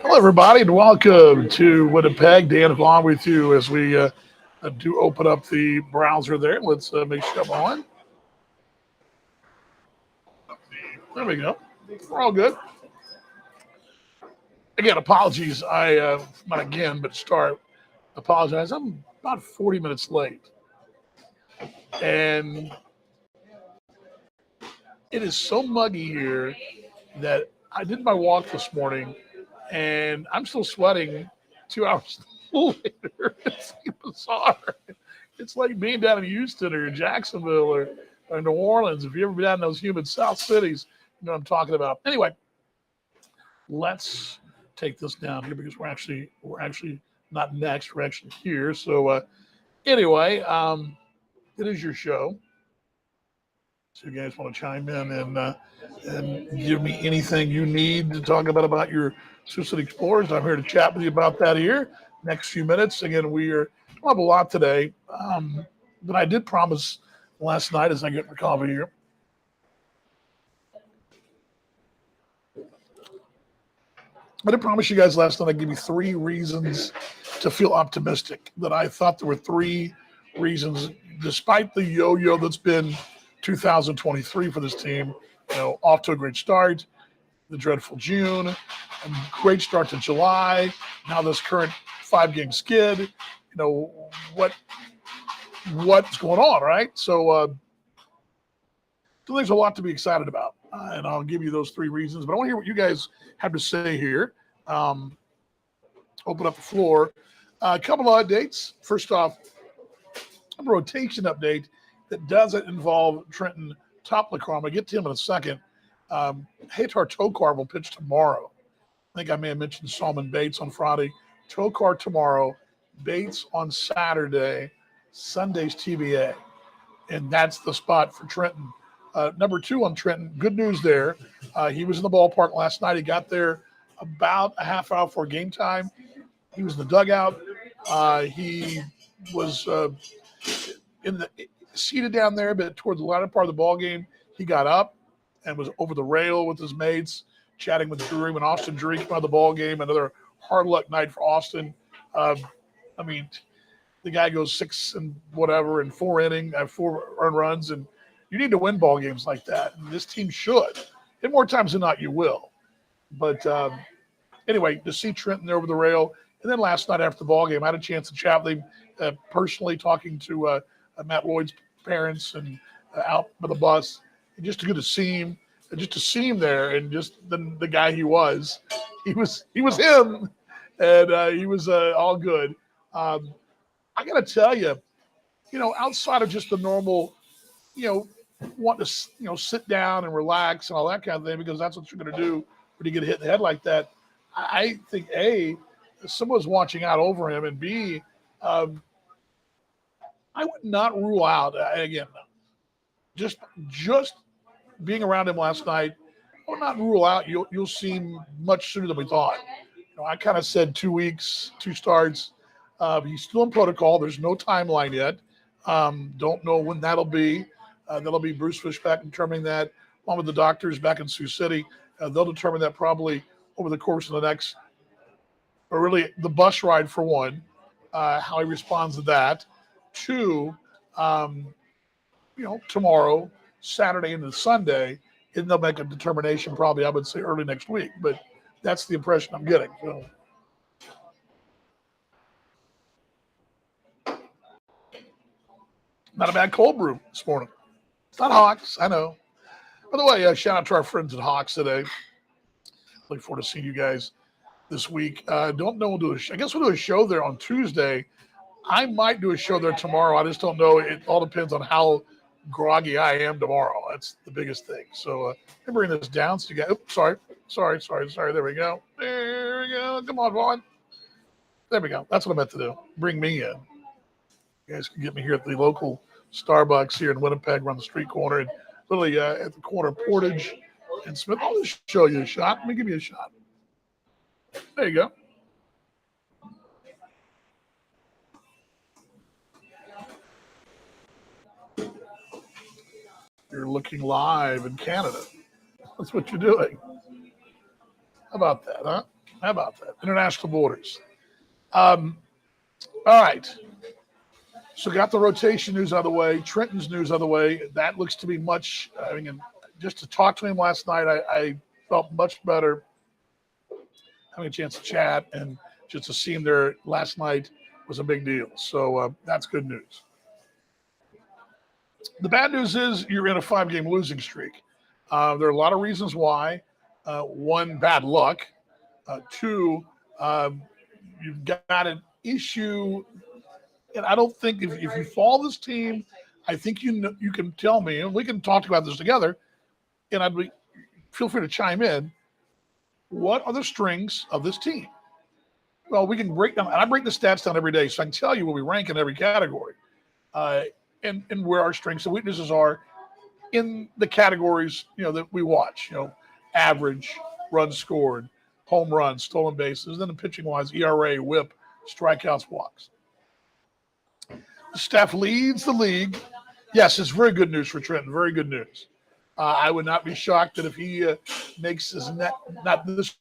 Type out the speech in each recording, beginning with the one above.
Hello, everybody, and welcome to Winnipeg. Dan along with you as we do open up the browser there. Let's make sure I'm on. There we go. We're all good. Again, apologies. Not again, but start. Apologize. I'm about 40 minutes late. And it is so muggy here that I did my walk this morning and I'm still sweating 2 hours later. It's bizarre. It's like being down in Houston or Jacksonville or New Orleans. If you ever been down in those humid South cities, you know what I'm talking about. Anyway, let's take this down here because we're actually not next. We're actually here. So anyway, it is your show. So you guys want to chime in and give me anything you need to talk about your Sioux City Explorers. I'm here to chat with you about that here next few minutes. Again, we don't have a lot today, but I did promise last night as I get my coffee here. I did promise you guys last night I'd give you 3 reasons to feel optimistic. That I thought there were 3 reasons, despite the yo-yo that's been 2023 for this team, off to a great start, the dreadful June, a great start to July, now this current 5-game skid, what's going on, right? So there's a lot to be excited about, and I'll give you those 3 reasons, but I want to hear what you guys have to say here. Open up the floor. A couple of updates. First off, a rotation update that doesn't involve Trenton Toplacrom. I'm going to get to him in a second. Hatar Tokar will pitch tomorrow. I think I may have mentioned Salmon Bates on Friday. Tokar tomorrow, Bates on Saturday, Sunday's TBA. And that's the spot for Trenton. Number 2 on Trenton, good news there. He was in the ballpark last night. He got there about a half hour before game time. He was in the dugout. He was seated down there, but toward the latter part of the ball game, he got up and was over the rail with his mates, chatting with Drury when Austin Drury came out of the ball game. Another hard luck night for Austin. The guy goes 6 and whatever and 4 earned runs, and you need to win ball games like that. And this team should. And more times than not, you will. But anyway, to see Trenton there over the rail, and then last night after the ball game, I had a chance to chat with him personally, talking to Matt Lloyd's parents and out by the bus. And just good to see him, there, and just the guy he was him, and he was all good. I got to tell you, outside of just the normal, want to sit down and relax and all that kind of thing, because that's what you're going to do when you get hit in the head like that. I think A, someone's watching out over him, and B, I would not rule out, again, just being around him last night, I would not rule out you'll see him much sooner than we thought. I kind of said 2 weeks, 2 starts. He's still in protocol. There's no timeline yet. Don't know when that'll be. That'll be Bruce Fishback determining that, along with the doctors back in Sioux City. They'll determine that probably over the course of the next, or really the bus ride for one, how he responds to that. 2, tomorrow, Saturday into Sunday, and they'll make a determination probably, I would say, early next week. But that's the impression I'm getting. So. Not a bad cold brew this morning. It's not Hawks, I know. By the way, shout out to our friends at Hawks today. Look forward to seeing you guys this week. Don't know. I guess we'll do a show there on Tuesday. I might do a show there tomorrow. I just don't know. It all depends on how groggy I am tomorrow. That's the biggest thing. So let me bring this down so you guys. Oops, sorry. There we go. Come on, Vaughn. There we go. That's what I meant to do. Bring me in. You guys can get me here at the local Starbucks here in Winnipeg, around the street corner, and literally at the corner of Portage and Smith. I'll just show you a shot. Let me give you a shot. There you go. You're looking live in Canada. That's what you're doing. How about that, huh? How about that? International borders. All right. So got the rotation news out of the way. Trenton's news out of the way. That looks to be much. I mean, just to talk to him last night, I felt much better having a chance to chat, and just to see him there last night was a big deal. So that's good news. The bad news is you're in a 5-game losing streak. There are a lot of reasons why. One, bad luck. Two, you've got an issue. And I don't think if you follow this team, I think you can tell me, and we can talk about this together, and feel free to chime in. What are the strengths of this team? Well, we can break down, and I break the stats down every day, so I can tell you where we rank in every category, and where our strengths and weaknesses are in the categories that we watch. Average, runs scored, home runs, stolen bases, then the pitching wise, ERA, WHIP, strikeouts, walks. The staff leads the league. Yes, it's very good news for Trenton. Very good news. I would not be shocked that if he makes his net, not this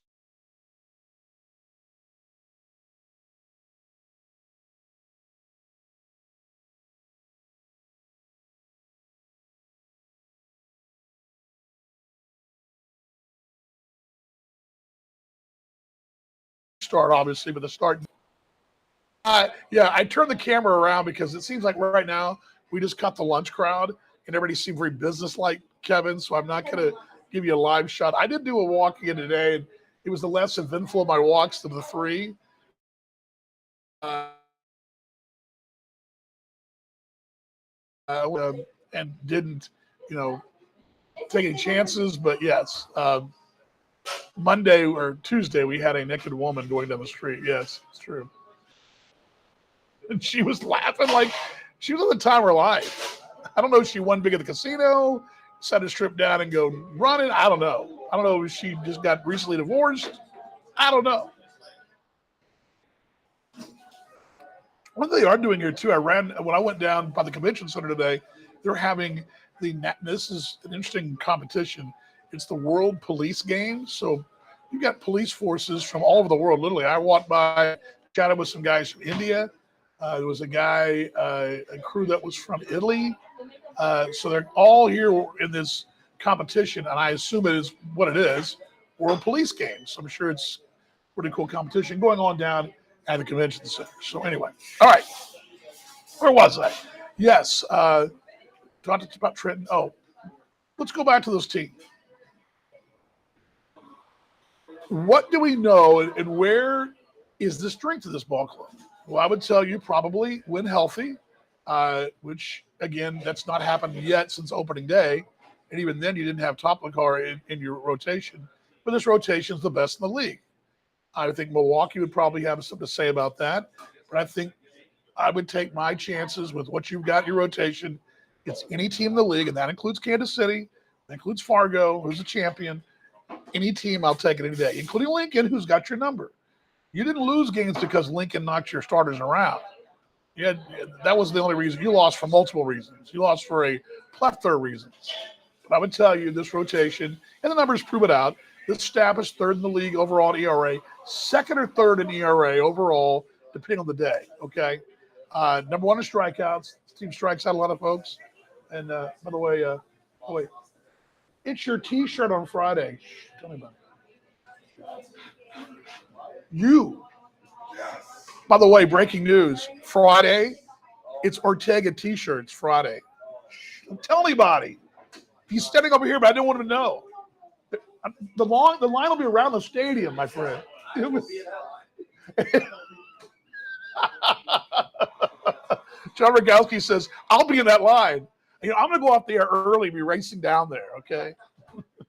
start, obviously, but the start. Yeah, I turned the camera around because it seems like right now we just cut the lunch crowd and everybody seemed very businesslike, Kevin. So I'm not going to give you a live shot. I did do a walk again today, and it was the less eventful of my walks of the three. And didn't, take any chances. But yes, Monday or Tuesday we had a naked woman going down the street. Yes, it's true. And she was laughing like she was at the time of her life. I don't know if she won big at the casino, decided to strip down and go running. I don't know. I don't know if she just got recently divorced. I don't know. What they are doing here too, when I went down by the convention center today, they're having this is an interesting competition. It's the World Police Games. So you've got police forces from all over the world. Literally, I walked by, chatted with some guys from India. There was a guy, a crew that was from Italy. So they're all here in this competition, and I assume it is what it is, World Police Games. So I'm sure it's a pretty cool competition going on down at the convention center. So anyway, all right. Where was I? Yes. Talked about Trenton. Oh, let's go back to this team. What do we know, and where is the strength of this ball club? Well, I would tell you probably when healthy, which, again, that's not happened yet since opening day. And even then, you didn't have Toplikar in your rotation. But this rotation is the best in the league. I think Milwaukee would probably have something to say about that. But I think I would take my chances with what you've got in your rotation. It's any team in the league, and that includes Kansas City, that includes Fargo, who's a champion. Any team, I'll take it any day, including Lincoln, who's got your number. You didn't lose games because Lincoln knocked your starters around. That was the only reason. You lost for multiple reasons. You lost for a plethora of reasons. But I would tell you this rotation, and the numbers prove it out, this staff is third in the league overall in ERA, second or third in ERA overall, depending on the day, okay? Number one in strikeouts. This team strikes out a lot of folks. And by the way, it's your T-shirt on Friday. Tell me about it. By the way, breaking news. Friday, it's Ortega T-shirts Friday. Don't tell anybody. He's standing over here, but I didn't want him to know. The line will be around the stadium, my friend. It was, John Rogowski says, "I'll be in that line. I'm going to go off the air early, and be racing down there. Okay,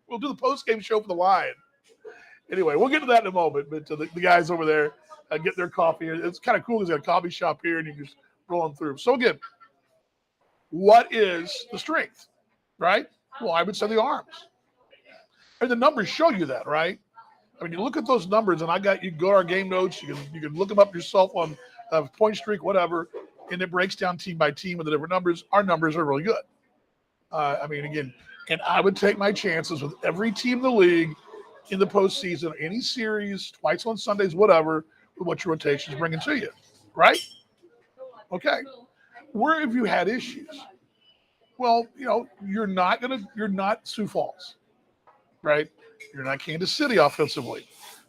we'll do the post game show for the line. Anyway, we'll get to that in a moment. But the guys over there get their coffee. It's kind of cool. There's a coffee shop here, and you can just roll on through. So again, what is the strength, right? Well, I would say the arms. And the numbers show you that, right? I mean, you look at those numbers, and you can go to our game notes. You can look them up yourself on Point Streak, whatever, and it breaks down team by team with the different numbers. Our numbers are really good. I mean, again, and I would take my chances with every team in the league in the postseason, any series, twice on Sundays, whatever, with what your rotation is bringing to you, right? Okay. Where have you had issues? Well, you're not Sioux Falls, right? You're not Kansas City offensively.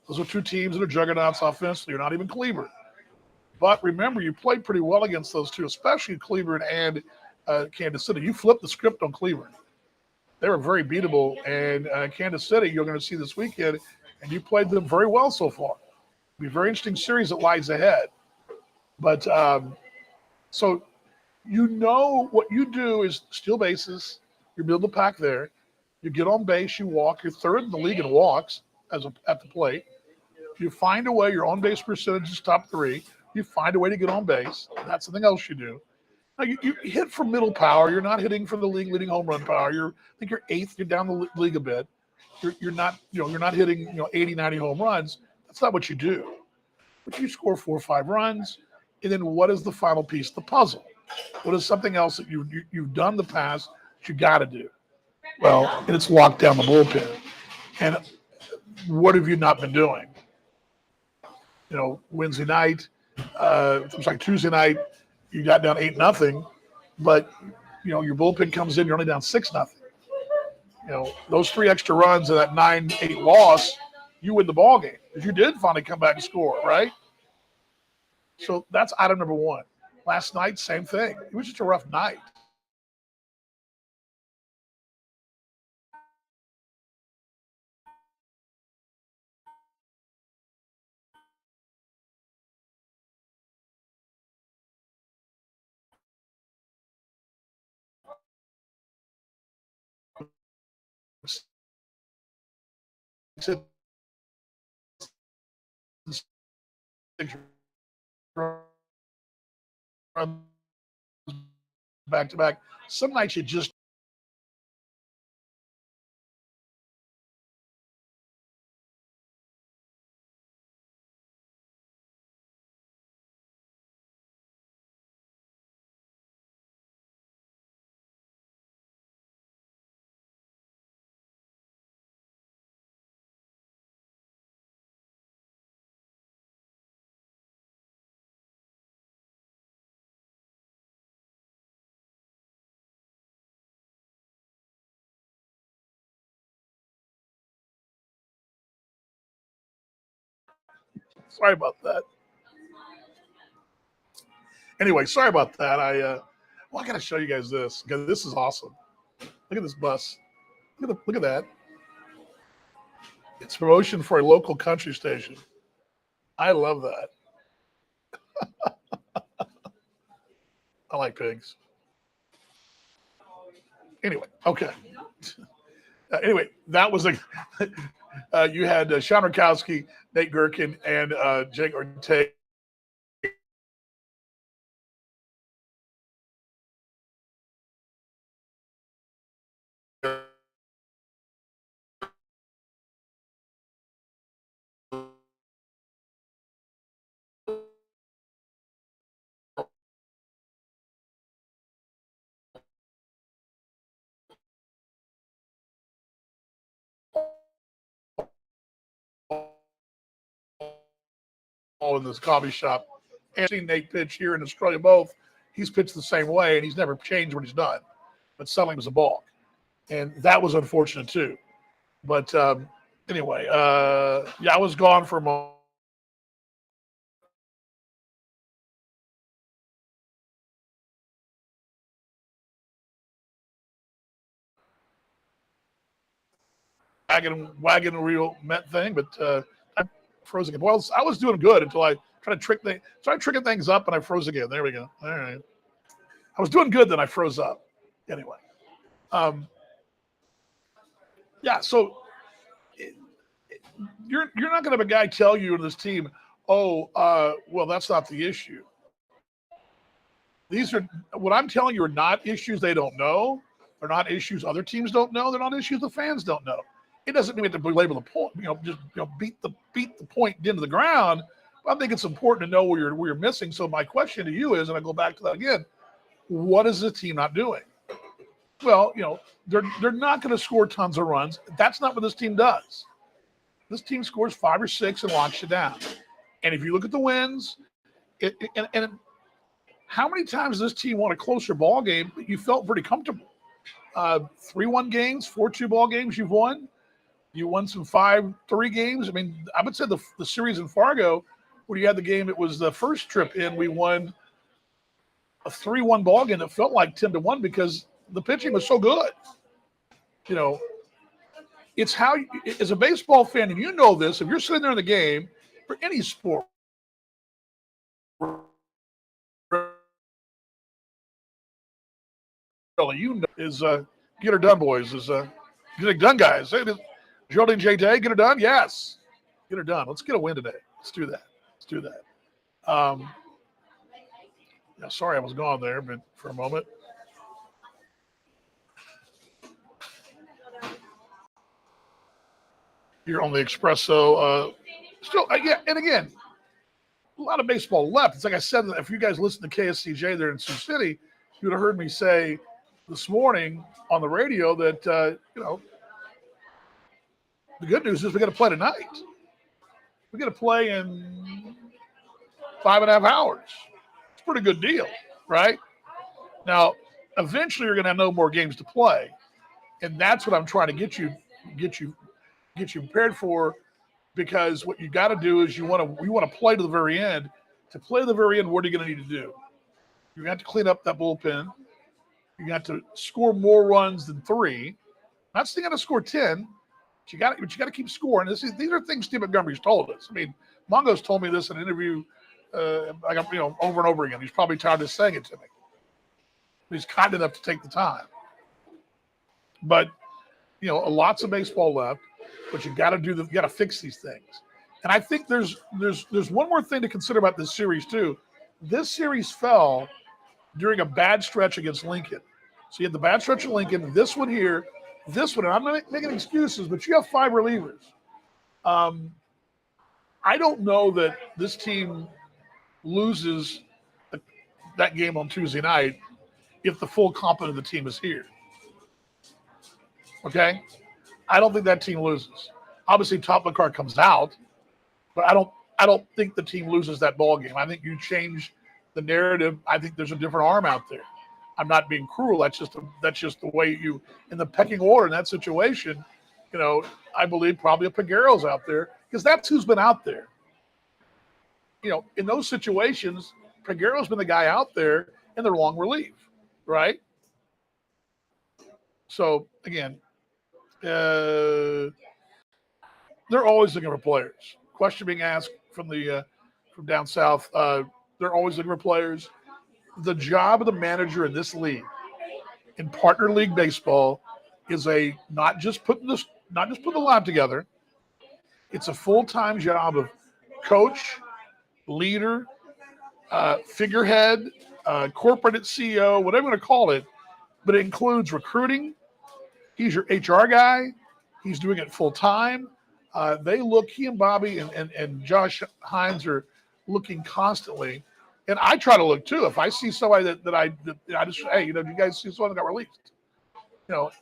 Those are two teams that are juggernauts offensively. You're not even Cleveland. But remember, you played pretty well against those two, especially Cleveland and Kansas City. You flipped the script on Cleveland. They were very beatable. And Kansas City, you're going to see this weekend, and you played them very well so far. It'll be a very interesting series that lies ahead. But so what you do is steal bases. You build the pack there. You get on base. You walk. You're third in the league in walks at the plate. You find a way. Your on base percentage is top 3. You find a way to get on base. That's something else you do. Now you hit for middle power. You're not hitting for the league leading home run power. I think you're 8th. You're down the league a bit. You're not hitting 80, 90 home runs. That's not what you do. But you score 4 or 5 runs, and then what is the final piece of the puzzle? What is something else that you've done in the past that you got to do? Well, and it's locked down the bullpen. And what have you not been doing? Wednesday night, it was like Tuesday night, you got down 8-0, but your bullpen comes in, you're only down 6-0. Those 3 extra runs and that 9-8 loss, you win the ball game because you did finally come back and score, right? So that's item number 1. Last night, same thing. It was just a rough night. Back to back. Some nights you just sorry about that. Anyway, sorry about that. I got to show you guys this because this is awesome. Look at this bus. Look at that. It's promotion for a local country station. I love that. I like pigs. Anyway, okay. Anyway, that was you had Sean Rakowski, Nate Gherkin, and Jake Ortega. In this coffee shop, and seen Nate pitch here in Australia both. He's pitched the same way, and he's never changed what he's done. But selling was a balk, and that was unfortunate too. But anyway, I was gone for a moment. Wagon wheel meant thing, but froze again. Well, I was doing good until I tried tricking things up, and I froze again. There we go. All right. I was doing good, then I froze up. Anyway. Yeah, so you're not going to have a guy tell you in this team, oh, well, that's not the issue. These are what I'm telling you are not issues they don't know. They're not issues other teams don't know. They're not issues the fans don't know. It doesn't mean we have to belabor the point, just beat the point into the ground. But I think it's important to know where you're missing. So my question to you is, and I go back to that again, what is the team not doing? Well, they're not going to score tons of runs. That's not what this team does. This team scores 5 or 6 and locks you down. And if you look at the wins, and how many times this team won a closer ball game that you felt pretty comfortable? 3-1 games, 4-2 ball games you've won. You won some 5-3 games. I mean, I would say the series in Fargo, when you had the game, it was the first trip in, we won a 3-1 ball game that felt like 10-1 because the pitching was so good. It's how, as a baseball fan, and you know this, if you're sitting there in the game, for any sport, is get her done, boys. Is get it done, guys. Hey, Geraldine J. Day, get her done? Yes. Get her done. Let's get a win today. Let's do that. Yeah, sorry I was gone there, but for a moment. You're on the Expresso. Still, yeah, and again, a lot of baseball left. It's like I said, if you guys listen to KSCJ there in Sioux City, you would have heard me say this morning on the radio that, the good news is we got to play tonight. We got to play in 5.5 hours. It's a pretty good deal, right? Now, eventually you're going to have no more games to play. And that's what I'm trying to get you prepared for, because what you got to do is you want to play to the very end. To play to the very end, what are you going to need to do? You have to clean up that bullpen. You got to score more runs than 3. Not saying you got to score 10, but you got to keep scoring. These are things Steve Montgomery's told us. I mean, Mongo's told me this in an interview, over and over again. He's probably tired of saying it to me. But he's kind enough to take the time. But lots of baseball left. But you got to fix these things. And I think there's one more thing to consider about this series too. This series fell during a bad stretch against Lincoln. So you had the bad stretch at Lincoln, this one here, and I'm not making excuses, but you have 5 relievers. I don't know that this team loses that game on Tuesday night if the full complement of the team is here. Okay? I don't think that team loses. Obviously, Top McCart comes out, but I don't think the team loses that ball game. I think you change the narrative. I think there's a different arm out there. I'm not being cruel. That's just the way you, in the pecking order in that situation. I believe probably a Peguero's out there because that's who's been out there. In those situations, Peguero's been the guy out there in the long relief, right? So again. They're always looking for players. Question being asked from down south. They're always looking for players. The job of the manager in this league, in partner league baseball, is not just putting the lineup together. It's a full-time job of coach, leader, figurehead, corporate CEO, whatever you want to call it. But it includes recruiting. He's your HR guy. He's doing it full time. He and Bobby and Josh Hines are looking constantly. And I try to look too. If I see somebody that I just, hey, do you guys see someone that got released?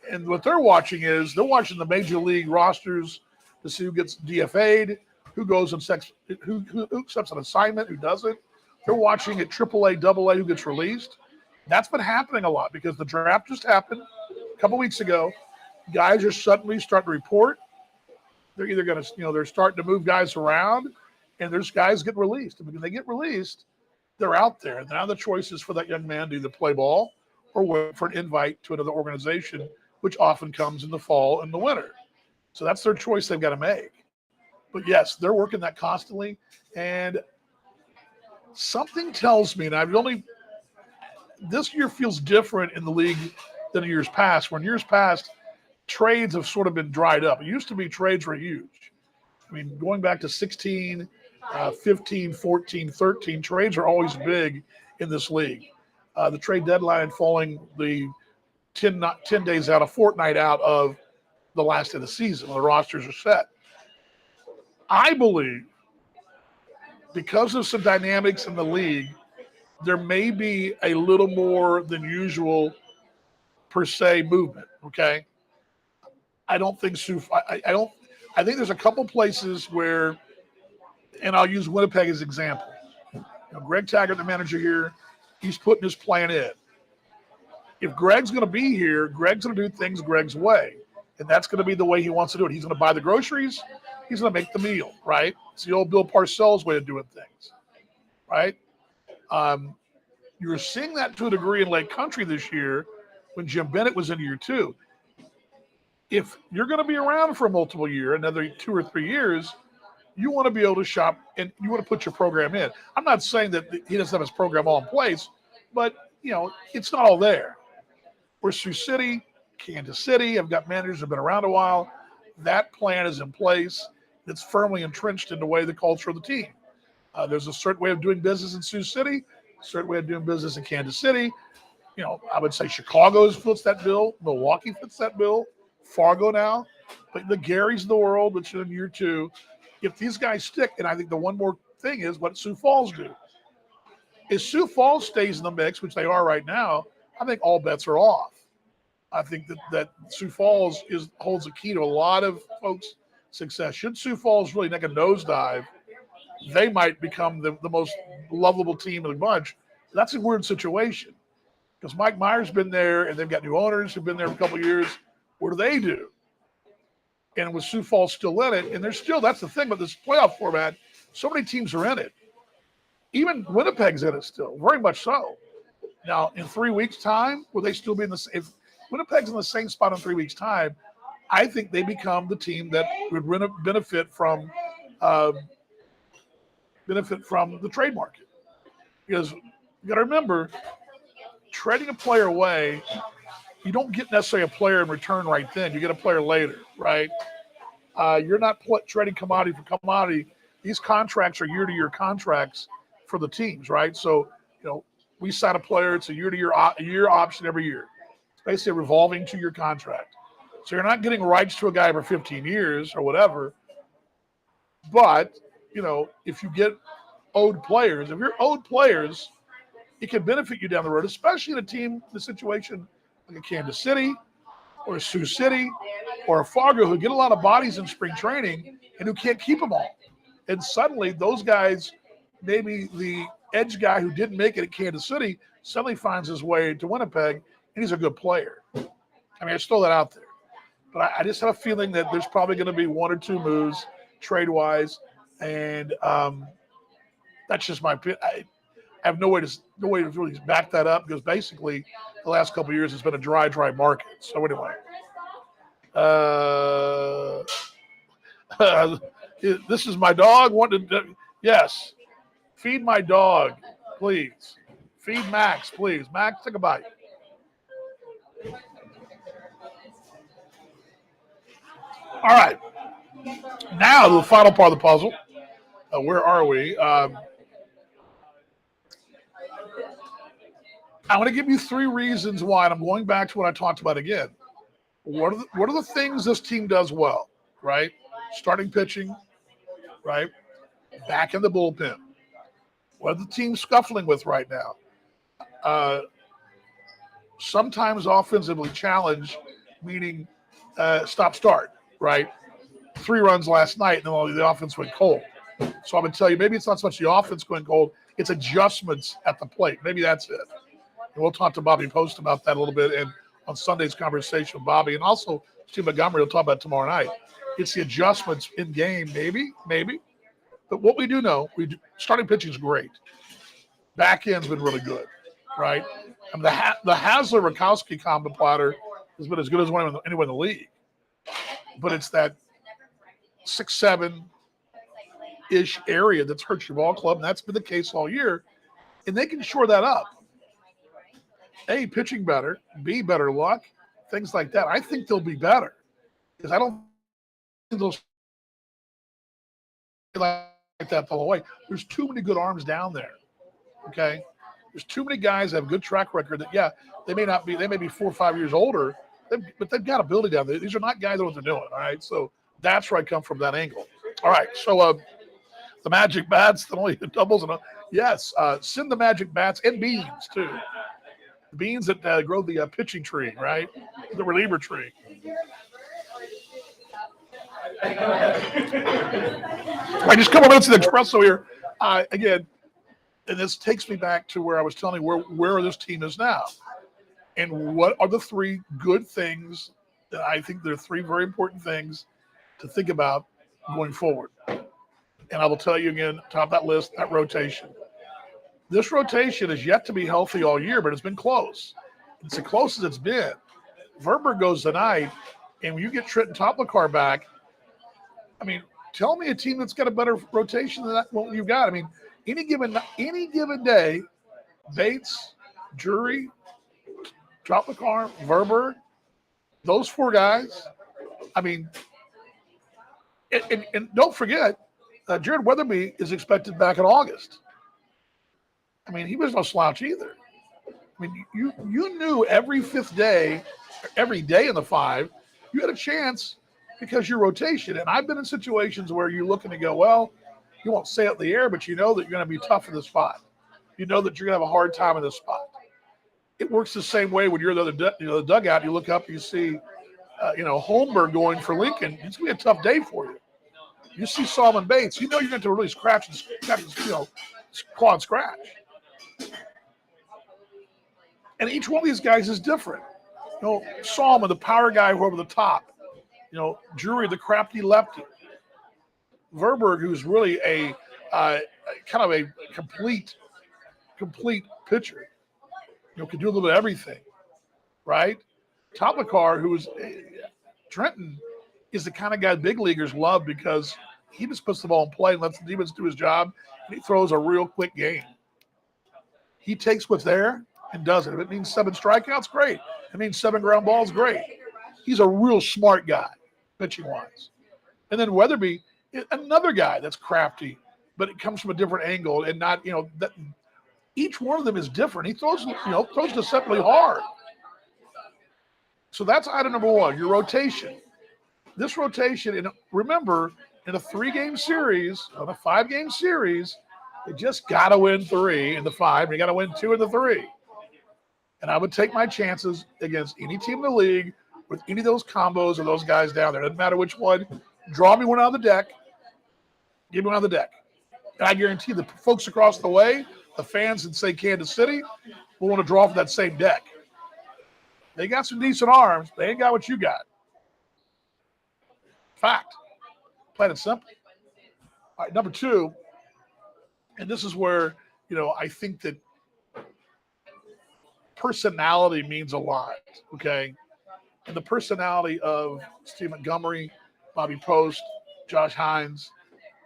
And what they're watching is they're watching the major league rosters to see who gets DFA'd, who goes and who accepts an assignment, who doesn't. They're watching at AAA, AA, who gets released. That's been happening a lot because the draft just happened a couple weeks ago. Guys are suddenly starting to report. They're either going to, they're starting to move guys around, and there's guys get released. And when they get released, they're out there. And now the choice is for that young man to either play ball or wait for an invite to another organization, which often comes in the fall and the winter. So that's their choice they've got to make. But yes, they're working that constantly. And something tells me, and this year feels different in the league than in years past. Where in years past, trades have sort of been dried up. It used to be trades were huge. I mean, going back to 16, 15, 14, 13, trades are always big in this league. The trade deadline falling the 10 days out, a fortnight out of the last of the season when the rosters are set. I believe because of some dynamics in the league, there may be a little more than usual per se movement. Okay, I don't think I don't. I think there's a couple places where, and I'll use Winnipeg as an example. Greg Taggart, the manager here, he's putting his plan in. If Greg's going to be here, Greg's going to do things Greg's way, and that's going to be the way he wants to do it. He's going to buy the groceries. He's going to make the meal, right? It's the old Bill Parcells way of doing things, right? You're seeing that to a degree in Lake Country this year when Jim Bennett was in year 2. If you're going to be around for a multiple year, another 2 or 3 years, you want to be able to shop and you want to put your program in. I'm not saying that he doesn't have his program all in place, but, it's not all there. Where Sioux City, Kansas City have got managers who have been around a while. That plan is in place. It's firmly entrenched in the way the culture of the team. There's a certain way of doing business in Sioux City, a certain way of doing business in Kansas City. I would say Chicago fits that bill. Milwaukee fits that bill. Fargo now. But the Garys of the world, which are in year 2, if these guys stick, and I think the one more thing is what Sioux Falls do. If Sioux Falls stays in the mix, which they are right now, I think all bets are off. I think that Sioux Falls holds a key to a lot of folks' success. Should Sioux Falls really make a nosedive, they might become the most lovable team in the bunch. That's a weird situation because Mike Meyer's been there, and they've got new owners who've been there for a couple of years. What do they do? And with Sioux Falls still in it, and that's the thing about this playoff format, so many teams are in it. Even Winnipeg's in it still, very much so. Now, in 3 weeks' time, will they still be in the same? If Winnipeg's in the same spot in 3 weeks' time, I think they become the team that would benefit from the trade market. Because you got to remember, trading a player away, you don't get necessarily a player in return right then. You get a player later, right? You're not trading commodity for commodity. These contracts are year-to-year contracts for the teams, right? So, we sign a player, it's a year option every year. It's basically a revolving 2-year contract. So you're not getting rights to a guy for 15 years or whatever. But, if you get owed players, if you're owed players, it can benefit you down the road, especially in a team, the situation like a Kansas City or a Sioux City or a Fargo who get a lot of bodies in spring training and who can't keep them all. And suddenly those guys, maybe the edge guy who didn't make it at Kansas City suddenly finds his way to Winnipeg, and he's a good player. I mean, I just throw that out there. But I just have a feeling that there's probably going to be 1 or 2 moves trade-wise, and that's just my opinion. I have no way to really back that up because basically the last couple of years it's been a dry market. So anyway, this is my dog. Yes, feed my dog, please. Feed Max, please. Max, take a bite. All right. Now the final part of the puzzle. Where are we? I'm going to give you 3 reasons why, and I'm going back to what I talked about again. What are the things this team does well, right? Starting pitching, right? Back in the bullpen. What are the team scuffling with right now? Sometimes offensively challenged, meaning stop-start, right? 3 runs last night, and then the offense went cold. So I'm going to tell you, maybe it's not so much the offense going cold, it's adjustments at the plate. Maybe that's it. And we'll talk to Bobby Post about that a little bit and on Sunday's conversation with Bobby. And also Steve Montgomery will talk about tomorrow night. It's the adjustments in game, maybe. But what we do know, starting pitching is great. Back end's been really good, right? And the Hasler-Rakowski combo platter has been as good as anyone in the league. But it's that 6'7", ish area that's hurt your ball club, and that's been the case all year. And they can shore that up. A, pitching better. B, better luck. Things like that. I think they'll be better because I don't think they'll like that the whole way. There's too many good arms down there. Okay, there's too many guys that have good track record. That they may be 4 or 5 years older, but they've got ability down there. These are not guys that know what they're doing. All right, so that's where I come from, that angle. All right, so the magic bats, the only doubles, and yes, send the magic bats and beans too. The beans that grow the pitching tree, right? The reliever tree. I just couple minutes of the Expresso here. Again, and this takes me back to where I was telling you where this team is now. And what are the 3 good things that I think there are 3 very important things to think about going forward. And I will tell you again, top of that list, that rotation. This rotation is yet to be healthy all year, but it's been close. It's the closest it's been. Verber goes tonight, and when you get Trent and Toplicar back, I mean, tell me a team that's got a better rotation than that what you've got. I mean, any given day, Bates, Drury, Toplicar, Verber, those 4 guys. I mean, and don't forget, Jared Weatherby is expected back in August. I mean, he was no slouch either. I mean, you knew every 5th day, every day in the 5, you had a chance because your rotation. And I've been in situations where you're looking to go, well, you won't say it in the air, but you know that you're going to be tough in this spot. You know that you're going to have a hard time in this spot. It works the same way when you're in the dugout. You look up, you see, Holmberg going for Lincoln. It's going to be a tough day for you. You see Solomon Bates, you know you're going to really scratch his, claw and scratch. And each one of these guys is different. Solomon, the power guy who over the top. Drury, the crafty lefty. Verberg, who's really a kind of a complete pitcher. Can do a little bit of everything, right? Toplicar, who's Trenton, is the kind of guy big leaguers love because he just puts the ball in play and lets the demons do his job, and he throws a real quick game. He takes what's there and does it. If it means 7 strikeouts, great. If it means 7 ground balls, great. He's a real smart guy, pitching-wise. And then Weatherby, another guy that's crafty, but it comes from a different angle and not, that each one of them is different. He throws deceptively hard. So that's item number 1, your rotation. This rotation, and remember, in a 3-game series, on a 5-game series, you just got to win 3 in the 5, and you got to win 2 in the 3. And I would take my chances against any team in the league with any of those combos of those guys down there. Doesn't matter which one. Draw me one out of the deck. Give me one out of the deck. And I guarantee the folks across the way, the fans in, say, Kansas City, will want to draw from that same deck. They got some decent arms. They ain't got what you got. Fact. Plain and simple. All right, number 2, and this is where, I think that personality means a lot, okay? And the personality of Steve Montgomery, Bobby Post, Josh Hines,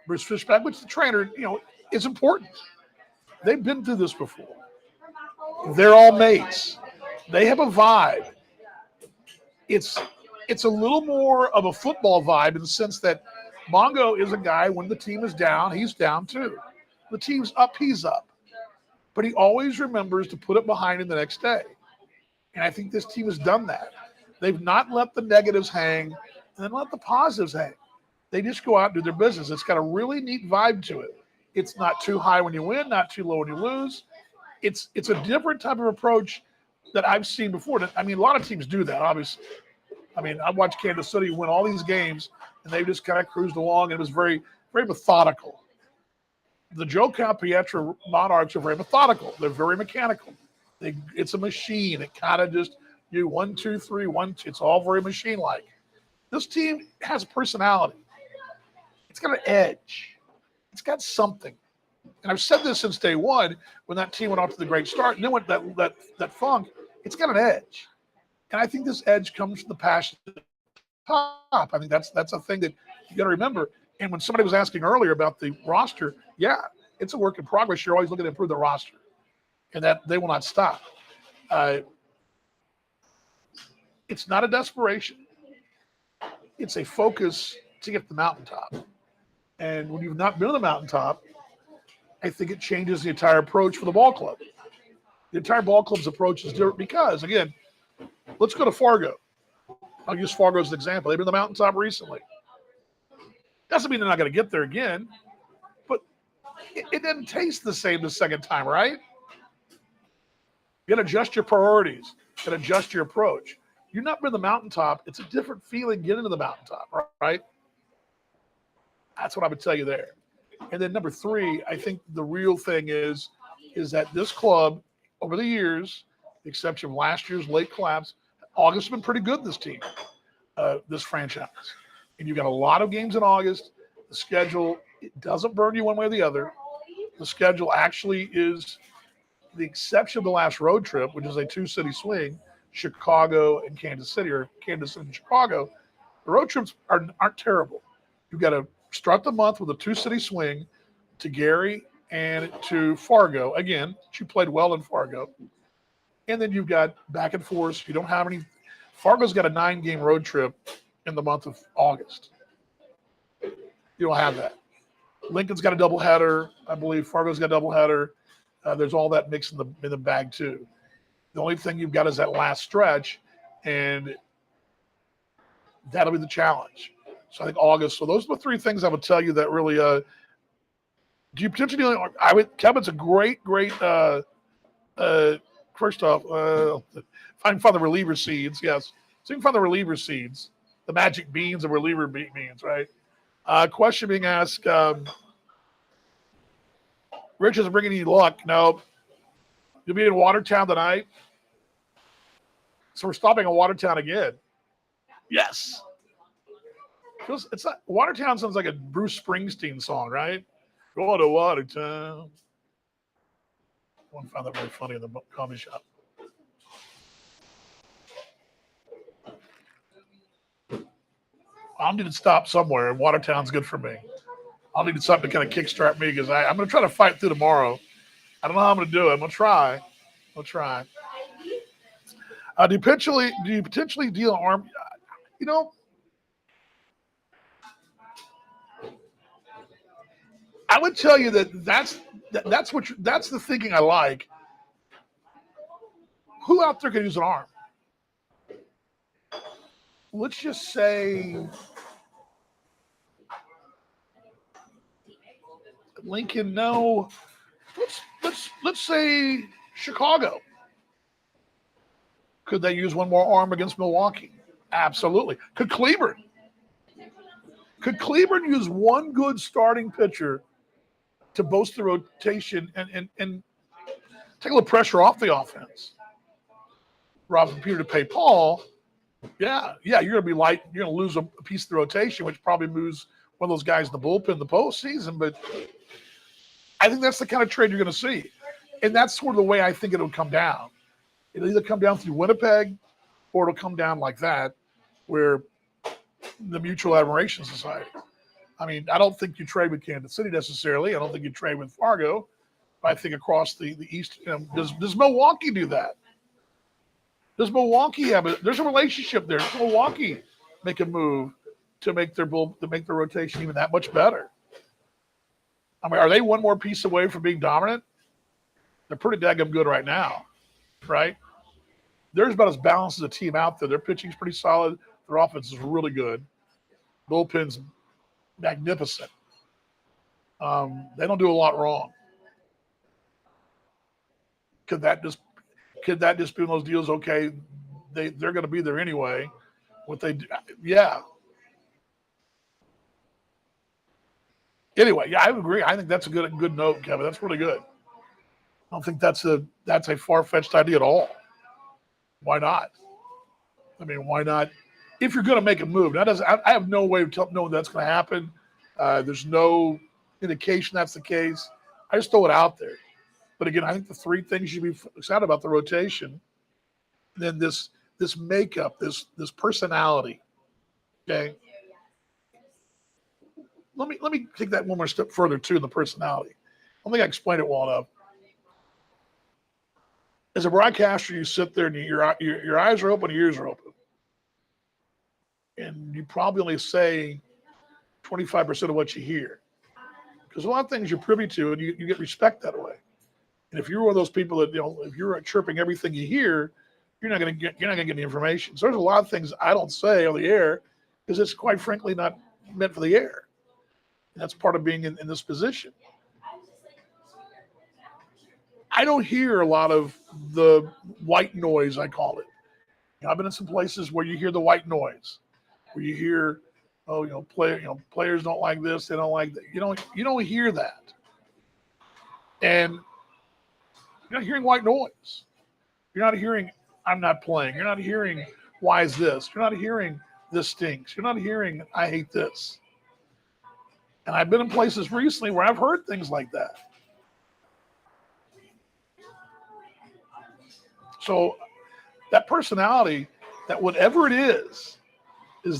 Bruce Fishback, which the trainer, is important. They've been through this before. They're all mates. They have a vibe. It's a little more of a football vibe in the sense that Mongo is a guy, when the team is down, he's down too. The team's up, he's up. But he always remembers to put it behind him the next day. And I think this team has done that. They've not let the negatives hang and then let the positives hang. They just go out and do their business. It's got a really neat vibe to it. It's not too high when you win, not too low when you lose. It's a different type of approach that I've seen before. I mean, a lot of teams do that, obviously. I mean, I watched Kansas City win all these games, and they just kind of cruised along, and it was very, very methodical. The Joe Campietro Monarchs are very methodical. They're very mechanical. It's a machine. It kind of just, 1, 2, 3, 1, 2. It's all very machine-like. This team has a personality. It's got an edge. It's got something. And I've said this since day one when that team went off to the great start and then went that funk. It's got an edge. And I think this edge comes from the passion at the top. I think that's a thing that you got to remember. And when somebody was asking earlier about the roster, yeah, it's a work in progress. You're always looking to improve the roster, and that they will not stop. Uh, it's not a desperation. It's a focus to get to the mountaintop. And when you've not been on the mountaintop, I think it changes the entire approach for the ball club. The entire ball club's approach is different because, again, let's go to Fargo. I'll use Fargo as an example. They've been on the mountaintop recently. Doesn't mean they're not going to get there again, but it didn't taste the same the second time, right? You got to adjust your priorities. You got to adjust your approach. You've not been on the mountaintop. It's a different feeling getting to the mountaintop, right? That's what I would tell you there. And then number three, I think the real thing is that this club, over the years, the exception of last year's late collapse, August has been pretty good, this team, this franchise. And you've got a lot of games in August. The schedule, it doesn't burn you one way or the other. The schedule actually is the exception of the last road trip, which is a two-city swing, Chicago and Kansas City, or Kansas City and Chicago. The road trips aren't terrible. You've got to start the month with a two-city swing to Gary and to Fargo. Again, you played well in Fargo. And then you've got back and forth. You don't have any. Fargo's got a 9-game road trip in the month of August. You don't have that. Lincoln's got a doubleheader. I believe Fargo's got a doubleheader. There's all that mixed in the bag too. The only thing you've got is that last stretch, and that'll be the challenge. So I think August. So those are the three things I would tell you that really. Do you potentially? Kevin's a great. First off, if I can find the reliever seeds, yes. So you can find the reliever seeds, the magic beans and reliever beans, right? Question being asked, Rich isn't bringing any luck. No. You'll be in Watertown tonight. So we're stopping in Watertown again. Yes. It's not, Watertown sounds like a Bruce Springsteen song, right? Go to Watertown. I found that very funny in the coffee shop. I'll need to stop somewhere. Watertown's good for me. I'll need something to kind of kickstart me because I'm going to try to fight through tomorrow. I don't know how I'm going to do it. I'm going to try. I'll try. Do you potentially deal arm? You know, I would tell you that's the thinking I like. Who out there can use an arm? Let's just say Lincoln. No. Let's say Chicago. Could they use one more arm against Milwaukee? Absolutely. Could Cleburne use one good starting pitcher to boost the rotation and take a little pressure off the offense? Rob Peter to pay Paul. Yeah, you're going to be light. You're going to lose a piece of the rotation, which probably moves one of those guys in the bullpen in the postseason. But I think that's the kind of trade you're going to see. And that's sort of the way I think it'll come down. It'll either come down through Winnipeg or it'll come down like that, where the Mutual Admiration Society. I mean, I don't think you trade with Kansas City necessarily. I don't think you trade with Fargo. But I think across the East, does Milwaukee do that? Does Milwaukee there's a relationship there? Does Milwaukee make a move to make their rotation even that much better? I mean, are they one more piece away from being dominant? They're pretty daggum good right now, right? There's about as balanced as a team out there. Their pitching's pretty solid. Their offense is really good. Bullpen's magnificent. They don't do a lot wrong. Could that just be one of those deals? Okay, they're going to be there anyway. What they do, yeah. Anyway, yeah, I agree. I think that's a good note, Kevin. That's really good. I don't think that's a far-fetched idea at all. Why not? I mean, why not? If you're going to make a move, I have no way of knowing that's going to happen. There's no indication that's the case. I just throw it out there. But again, I think the three things you should be excited about: the rotation, then this makeup, this personality. Okay. let me take that one more step further too in the personality. I don't think I explained it well enough. As a broadcaster, you sit there and your eyes are open, your ears are open, and you probably only say 25% of what you hear because a lot of things you're privy to, and you get respect that way. And if you're one of those people that if you're chirping everything you hear, you're not gonna get the information. So there's a lot of things I don't say on the air because it's quite frankly not meant for the air. And that's part of being in this position. I don't hear a lot of the white noise, I call it. I've been in some places where you hear the white noise, where you hear, oh, players don't like this, they don't like that. You don't hear that, and you're not hearing white noise. You're not hearing, I'm not playing. You're not hearing, why is this? You're not hearing, this stinks. You're not hearing, I hate this. And I've been in places recently where I've heard things like that. So that personality, that whatever it is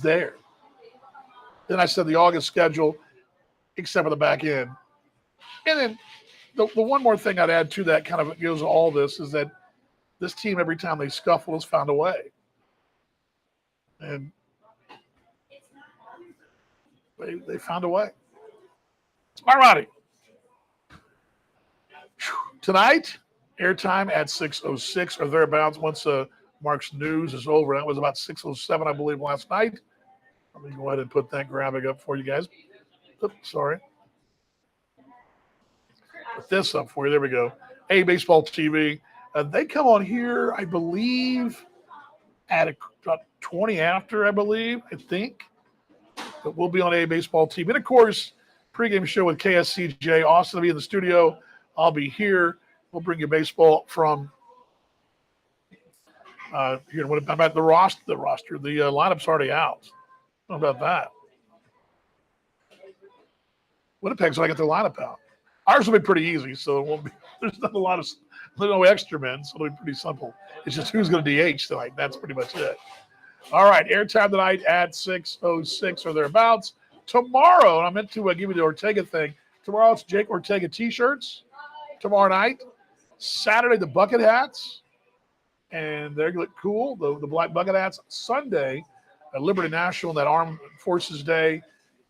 there. Then I said the August schedule, except for the back end. And then the one more thing I'd add to that kind of goes to all this is that this team, every time they scuffle, has found a way. And they found a way. All righty. Tonight, airtime at 6:06 or thereabouts once Mark's news is over. That was about 6:07, I believe, last night. Let me go ahead and put that graphic up for you guys. Oops, sorry. Put this up for you. There we go. A Baseball TV. They come on here, I believe, at about 20 after, I think. But we'll be on A Baseball TV. And, of course, pregame show with KSCJ. Austin will be in the studio. I'll be here. We'll bring you baseball from here. What about the roster? The lineup's already out. What about that? Winnipeg's already got their lineup out. Ours will be pretty easy, so it won't be. There's not a lot of no extra men, so it'll be pretty simple. It's just who's going to DH tonight. That's pretty much it. All right, airtime tonight at 6:06 or thereabouts. Tomorrow, and I meant to give you the Ortega thing. Tomorrow it's Jake Ortega T-shirts. Tomorrow night, Saturday the bucket hats, and they look cool. The black bucket hats. Sunday, Liberty National, that Armed Forces Day.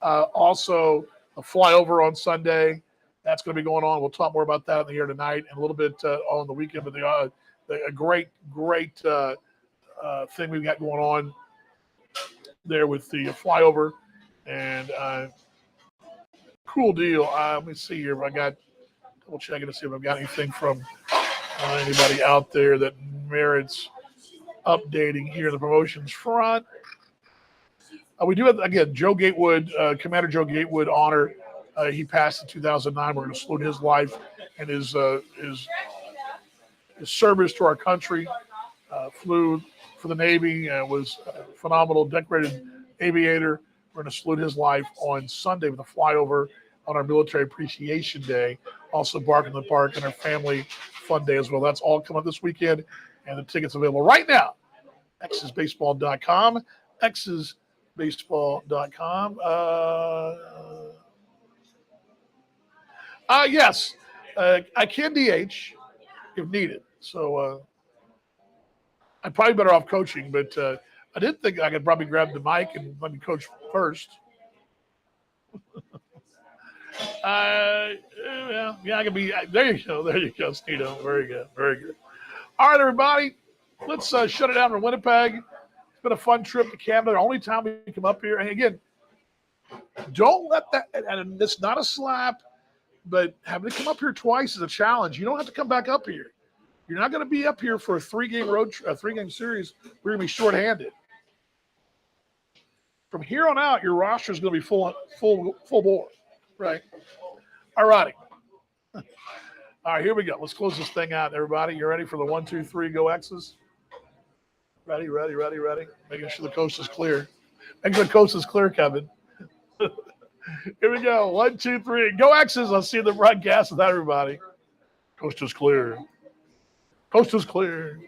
Also, a flyover on Sunday. That's going to be going on. We'll talk more about that in the air tonight and a little bit on the weekend. But a great thing we've got going on there with the flyover and cool deal. Let me see here if I got double checking to see if I've got anything from anybody out there that merits updating here in the promotions front. We do have, again, Joe Gatewood, Commander Joe Gatewood honor. He passed in 2009. We're going to salute his life and his service to our country. Flew for the Navy, was a phenomenal, decorated aviator. We're going to salute his life on Sunday with a flyover on our Military Appreciation Day. Also, Bark in the Park and our Family Fun Day as well. That's all coming up this weekend, and the tickets available right now. xsbaseball.com. xsbaseball.com. Yes, I can DH if needed. So I'm probably better off coaching, but I did think I could probably grab the mic and let me coach first. Yeah, I can be. There you go, Stito. Very good. All right, everybody, let's shut it down in Winnipeg. It's been a fun trip to Canada. The only time we come up here, and again, don't let that. And it's not a slap, but having to come up here twice is a challenge. You don't have to come back up here. You're not going to be up here for a three-game series. We're going to be shorthanded. From here on out, your roster is going to be full bore, right? All righty. All right, here we go. Let's close this thing out, everybody. You ready for the 1, 2, 3, go X's? Ready. Making sure the coast is clear. Make sure the coast is clear, Kevin. Here we go. 1, 2, 3, go X's. I'll see the broadcast with everybody. Coast is clear. Coast is clear.